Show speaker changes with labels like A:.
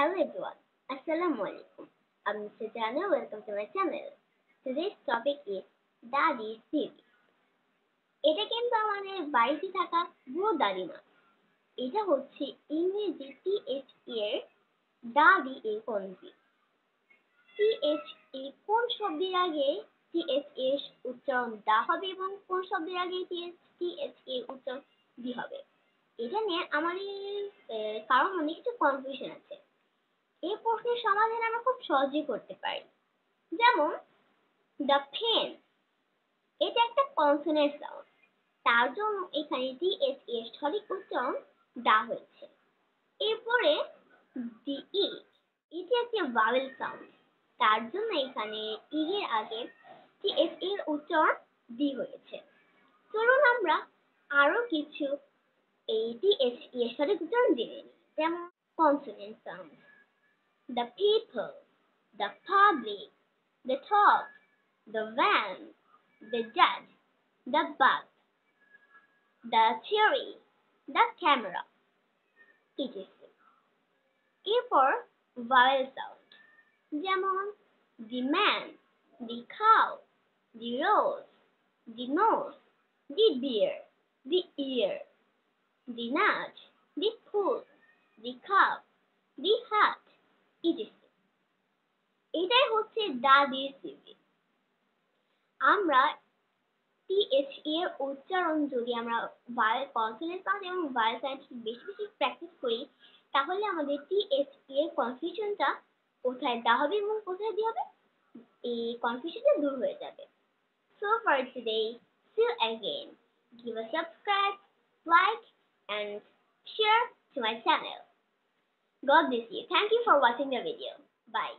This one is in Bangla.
A: Hello everyone, Assalamu alaikum. I'm Mr. Jana. Welcome to my channel. Today's topic is Daddy's TV. এটা কিন্তু আমাদের বাড়িতে থাকা বুড়ো দাদিমা। এটা হচ্ছে ইংরেজি THE এর দাদি এর কঞ্জি। THE কোন শব্দের আগে THE এর উচ্চারণ দা হবে এবং কোন শব্দের আগে THE এর উচ্চারণ দি হবে। এটা নিয়ে আমাদের কারো মনে কিছু কনফিউশন আছে। এই প্রশ্নের সমাধান আমরা খুব সহজেই করতে পারি। যেমন দ্য পেন, এটা একটা কনসোনেন্ট সাউন্ড, তার জন্য এখানে THE এর সঠিক উচ্চারণ দা হয়েছে। এরপরে দি ই, এটি একটি ভাওয়েল সাউন্ড, তার জন্য এখানে ই এর আগে THE এর উচ্চারণ দি হয়েছে। চলুন আমরা আরো কিছু এই THE এর সঠিক উচ্চারণ জেনে নিই। যেমন consonant sound: the people, the public, the top, the van, the judge, the bus, the cherry, the camera, etc. এরপর vowel sound, যেমন the man, the cow, the rose, the nose, the beer, the ear, the nut, the foot, the cup, the hat, etc. এটাই হচ্ছে দাদির সিভি। আমরা THE এর উচ্চারণ যদি আমরা কনসোনেন্ট সাউন্ড এবং ভাওয়েল সাউন্ড বেশি বেশি প্র্যাকটিস করি, তাহলে আমাদের THE এর কনফিউশনটা কোথায় দা হবে এবং কোথায় দি হবে, এই কনফিউশনটা দূর হয়ে যাবে। So for today, see you again. Give a subscribe, like and share to my channel. God bless you. Thank you for watching the video. Bye.